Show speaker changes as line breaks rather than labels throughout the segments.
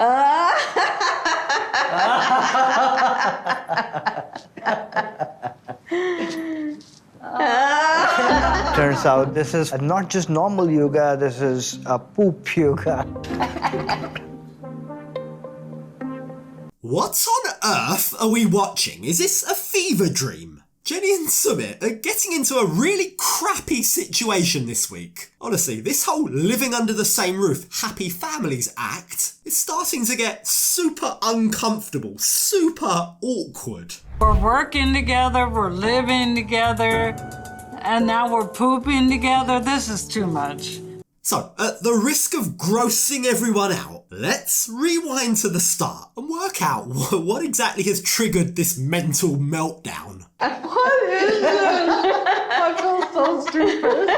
Turns out this is not just normal yoga, this is a poop yoga.
What on earth are we watching? Is this a fever dream? Jenny and Sumit are getting into a really crappy situation this week. Honestly, this whole living under the same roof, happy families act is starting to get super uncomfortable, super awkward.
We're working together, we're living together, and now we're pooping together. This is too much.
So, at the risk of grossing everyone out, let's rewind to the start and work out what exactly has triggered this mental meltdown.
What is this? I feel so stupid.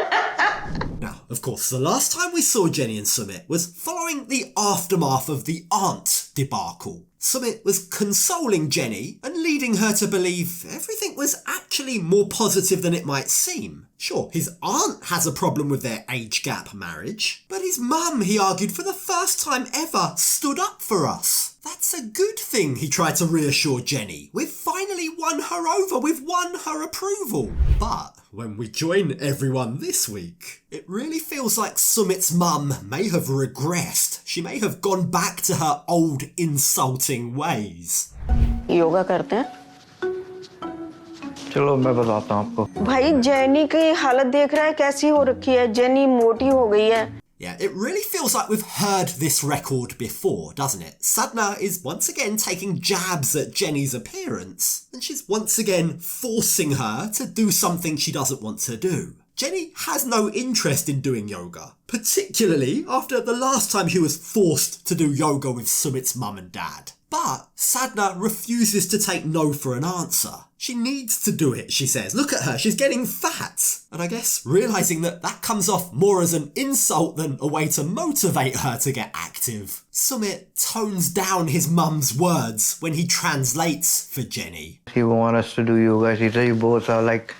Now, of course, the last time we saw Jenny and Sumit was following the aftermath of the aunt debacle. Sumit was consoling Jenny and leading her to believe everything was actually more positive than it might seem. Sure, his aunt has a problem with their age gap marriage, but his mum, he argued, for the first time ever stood up for us. That's a good thing, he tried to reassure Jenny. We've finally won her over, we've won her approval. But when we join everyone this week, it really feels like Sumit's mum may have regressed. She may have gone back to her old insulting ways.
Yoga करते हैं?
चलो मैं बताता हूँ आपको।
भाई jenny की हालत देख रहा है कैसी हो रखी है? जेनी मोटी हो गई है।
Yeah, it really feels like we've heard this record before, doesn't it? Sadhna is once again taking jabs at Jenny's appearance, and she's once again forcing her to do something she doesn't want to do. Jenny has no interest in doing yoga, particularly after the last time she was forced to do yoga with Sumit's mum and dad. But Sadhna refuses to take no for an answer. She needs to do it, she says. Look at her, she's getting fat. And I guess realising that comes off more as an insult than a way to motivate her to get active, Sumit tones down his mum's words when he translates for Jenny.
He wants us to do yoga. He said you both are like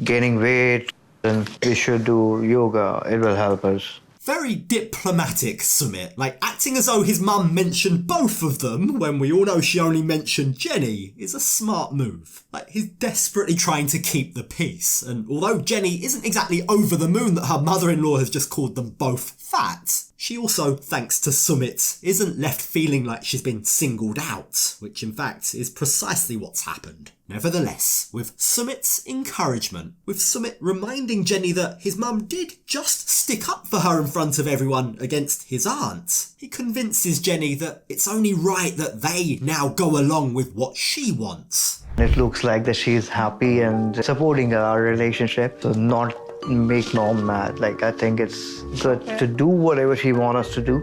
gaining weight and we should do yoga. It will help us.
Very diplomatic, Sumit, like acting as though his mum mentioned both of them when we all know she only mentioned Jenny is a smart move. Like, he's desperately trying to keep the peace, and although Jenny isn't exactly over the moon that her mother-in-law has just called them both fat, she also, thanks to Sumit, isn't left feeling like she's been singled out, which in fact is precisely what's happened. Nevertheless, with Sumit's encouragement, with Sumit reminding Jenny that his mum did just stick up for her in front of everyone against his aunt, he convinces Jenny that it's only right that they now go along with what she wants.
It looks like that she's happy and supporting our relationship, so not make Norm mad. Like, I think it's good to do whatever she wants us to do.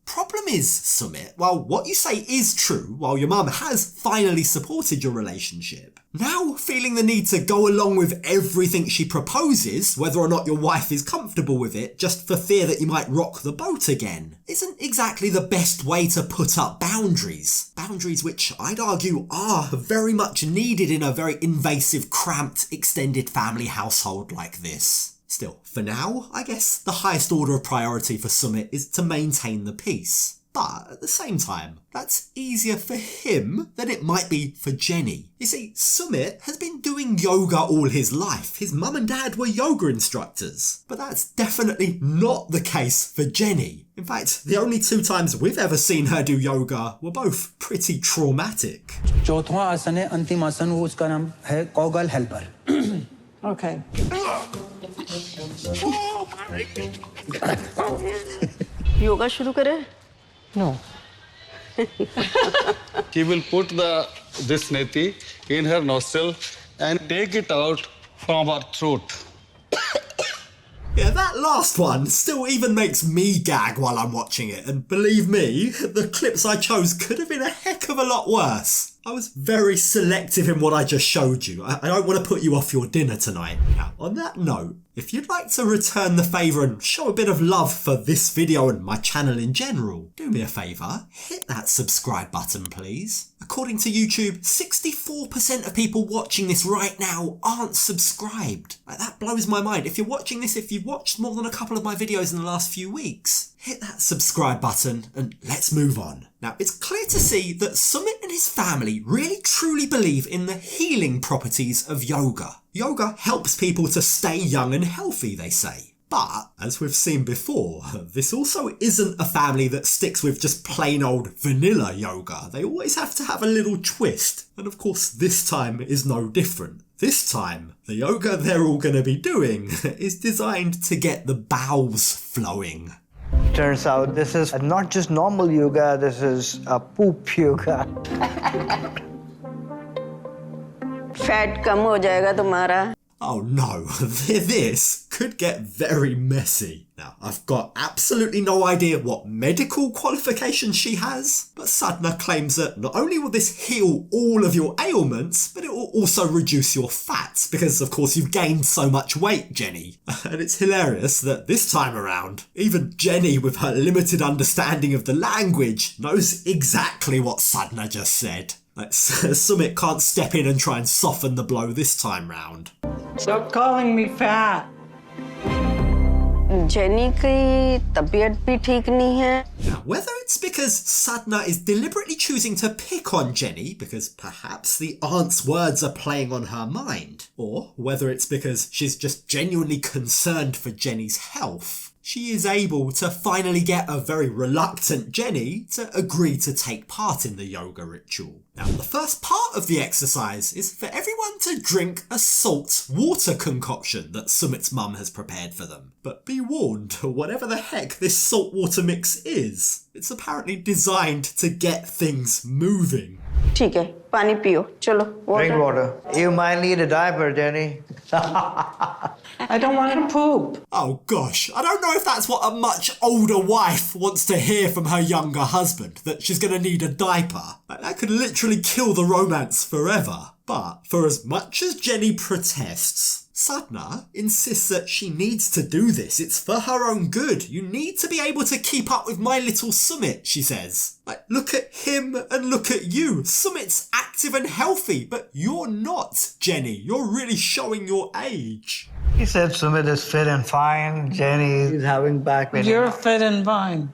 Problem is, Sumit, while what you say is true, while your mum has finally supported your relationship, now feeling the need to go along with everything she proposes, whether or not your wife is comfortable with it, just for fear that you might rock the boat again, isn't exactly the best way to put up boundaries. Boundaries which I'd argue are very much needed in a very invasive, cramped, extended family household like this. Still, for now, I guess the highest order of priority for Sumit is to maintain the peace. But at the same time, that's easier for him than it might be for Jenny. You see, Sumit has been doing yoga all his life. His mum and dad were yoga instructors. But that's definitely not the case for Jenny. In fact, the only 2 times we've ever seen her do yoga were both pretty traumatic.
चौथा आसन है अंतिम आसन वो उसका नाम है कॉगल helper.
Okay.
Yoga शुरू करें?
No.
He will put this neti in her nostril and take it out from her throat.
Yeah, that last one still even makes me gag while I'm watching it, and believe me, the clips I chose could have been a heck of a lot worse. I was very selective in what I just showed you. I don't want to put you off your dinner tonight. Now, on that note, if you'd like to return the favour and show a bit of love for this video and my channel in general, do me a favour, hit that subscribe button please. According to YouTube, 64% of people watching this right now aren't subscribed. Like, that blows my mind. If you're watching this, if you've watched more than a couple of my videos in the last few weeks, hit that subscribe button and let's move on. Now, it's clear to see that Sumit and his family really truly believe in the healing properties of yoga. Yoga helps people to stay young and healthy, they say. But, as we've seen before, this also isn't a family that sticks with just plain old vanilla yoga. They always have to have a little twist. And of course, this time is no different. This time, the yoga they're all going to be doing is designed to get the bowels flowing.
Turns out this is not just normal yoga, this is a poop yoga.
Fat कम हो जाएगा तुम्हारा.
Oh no, this could get very messy. Now, I've got absolutely no idea what medical qualifications she has, but Sadhna claims that not only will this heal all of your ailments, but it will also reduce your fat, because of course you've gained so much weight, Jenny. And it's hilarious that this time around, even Jenny, with her limited understanding of the language, knows exactly what Sadhna just said. Like, Sumit can't step in and try and soften the blow this time round.
Stop calling me fat.
Jenny की तबीयत भी ठीक नहीं है.
Now, whether it's because Sadhna is deliberately choosing to pick on Jenny because perhaps the aunt's words are playing on her mind, or whether it's because she's just genuinely concerned for Jenny's health, she is able to finally get a very reluctant Jenny to agree to take part in the yoga ritual. Now, the first part of the exercise is for everyone to drink a salt water concoction that Sumit's mum has prepared for them. But be warned, whatever the heck this salt water mix is, it's apparently designed to get things moving.
ठीक है, पानी पियो. चलो.
Drink water. You might need a diaper, Jenny.
I don't want to poop.
Oh gosh, I don't know if that's what a much older wife wants to hear from her younger husband, that she's going to need a diaper. Like, that could literally kill the romance forever. But for as much as Jenny protests, Sadhna insists that she needs to do this. It's for her own good. You need to be able to keep up with my little Sumit, she says. Like, look at him and look at you. Sumit's active and healthy, but you're not, Jenny. You're really showing your age.
He said Sumit is fit and fine. Jenny is having back pain.
You're fit and fine.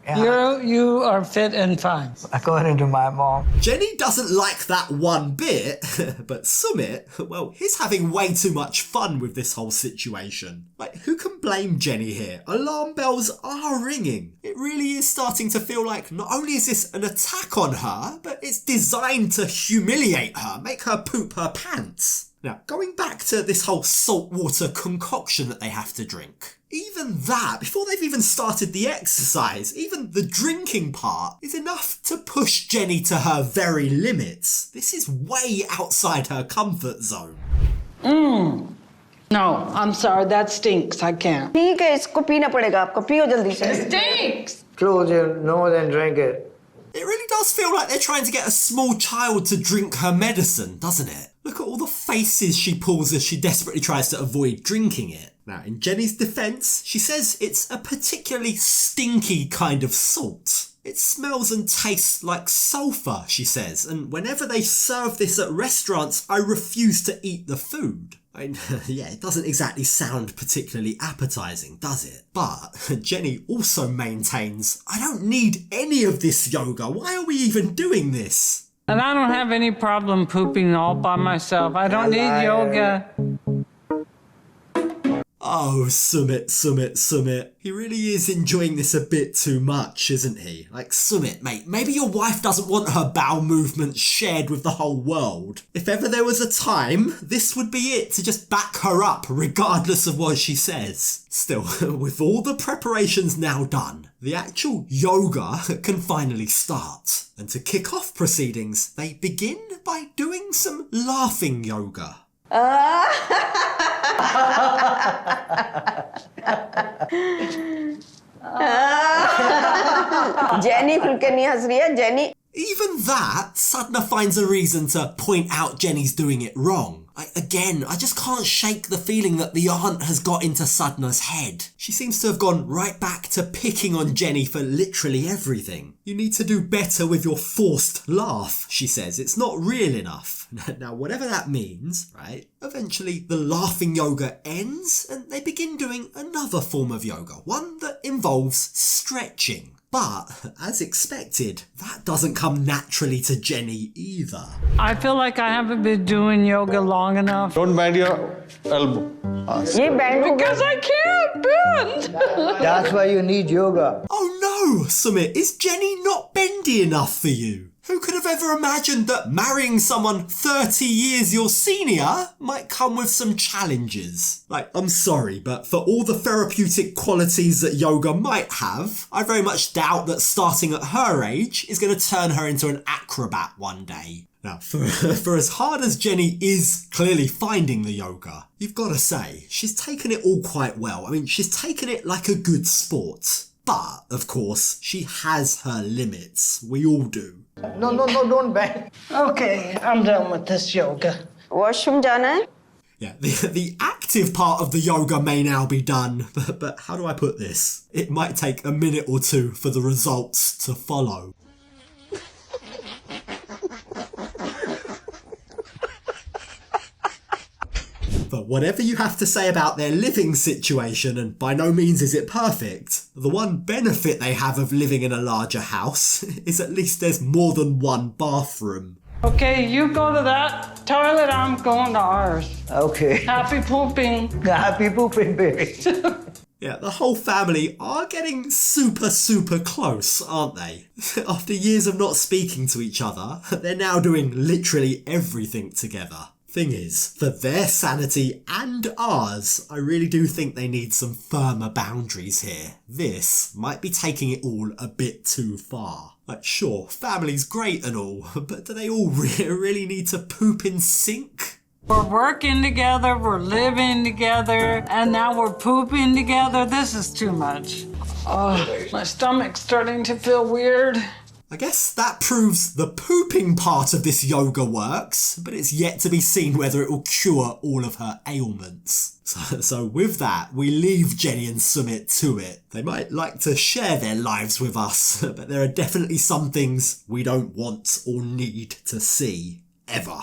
Yeah.
You are fit and fine.
According to my mom.
Jenny doesn't like that one bit, but Sumit, well, he's having way too much fun with this whole situation. Like, who can blame Jenny here? Alarm bells are ringing. It really is starting to feel like not only is this an attack on her, but it's designed to humiliate her, make her poop her pants. Now, going back to this whole salt water concoction that they have to drink. Even that, before they've even started the exercise, even the drinking part is enough to push Jenny to her very limits. This is way outside her comfort zone.
No, I'm sorry, that stinks. I can't.
ठीक है, इसको पीना पड़ेगा आपको. पियो जल्दी से.
Stinks!
Close your nose and drink it.
It really does feel like they're trying to get a small child to drink her medicine, doesn't it? Look at all the faces she pulls as she desperately tries to avoid drinking it. Now, in Jenny's defence, she says it's a particularly stinky kind of salt. It smells and tastes like sulphur, she says, and whenever they serve this at restaurants, I refuse to eat the food. I mean, yeah, it doesn't exactly sound particularly appetising, does it? But Jenny also maintains, I don't need any of this yoga. Why are we even doing this?
And I don't have any problem pooping all by myself. I don't need yoga.
Oh, Sumit. He really is enjoying this a bit too much, isn't he? Like, Sumit, mate, maybe your wife doesn't want her bowel movements shared with the whole world. If ever there was a time, this would be it, to just back her up, regardless of what she says. Still, with all the preparations now done, the actual yoga can finally start. And to kick off proceedings, they begin by doing some laughing yoga.
Jenny खुल के नहीं हंस रही है. Jenny
Even that, Sadhna finds a reason to point out Jenny's doing it wrong. I just can't shake the feeling that the aunt has got into Sadhna's head. She seems to have gone right back to picking on Jenny for literally everything. You need to do better with your forced laugh, she says. It's not real enough. Now, whatever that means, right? Eventually, the laughing yoga ends and they begin doing another form of yoga, one that involves stretching. But, as expected, that doesn't come naturally to Jenny either.
I feel like I haven't been doing yoga long enough.
Don't bend your elbow.
ये band हो
Because I can't bend.
That's why you need yoga.
Oh no, Sumit, is Jenny not bendy enough for you? Who could have ever imagined that marrying someone 30 years your senior might come with some challenges? Like, I'm sorry, but for all the therapeutic qualities that yoga might have, I very much doubt that starting at her age is going to turn her into an acrobat one day. Now, for as hard as Jenny is clearly finding the yoga, you've got to say, she's taken it all quite well. I mean, she's taken it like a good sport. But, of course, she has her limits. We all do.
No, don't bend.
Okay, I'm done with this yoga.
Washroom जाना है?
Yeah, the active part of the yoga may now be done, but how do I put this? It might take a minute or two for the results to follow. But whatever you have to say about their living situation, and by no means is it perfect, the one benefit they have of living in a larger house is at least there's more than one bathroom.
Okay, you go to that toilet, I'm going to ours.
Okay.
Happy pooping.
Happy pooping, baby.
Yeah, the whole family are getting super close, aren't they? After years of not speaking to each other, they're now doing literally everything together. Thing is, for their sanity and ours, I really do think they need some firmer boundaries here. This might be taking it all a bit too far. Like, sure, family's great and all, but do they all really need to poop in sync?
We're working together, we're living together, and now we're pooping together. This is too much. Oh, my stomach's starting to feel weird.
I guess that proves the pooping part of this yoga works, but it's yet to be seen whether it will cure all of her ailments. So with that, we leave Jenny and Sumit to it. They might like to share their lives with us, but there are definitely some things we don't want or need to see, ever.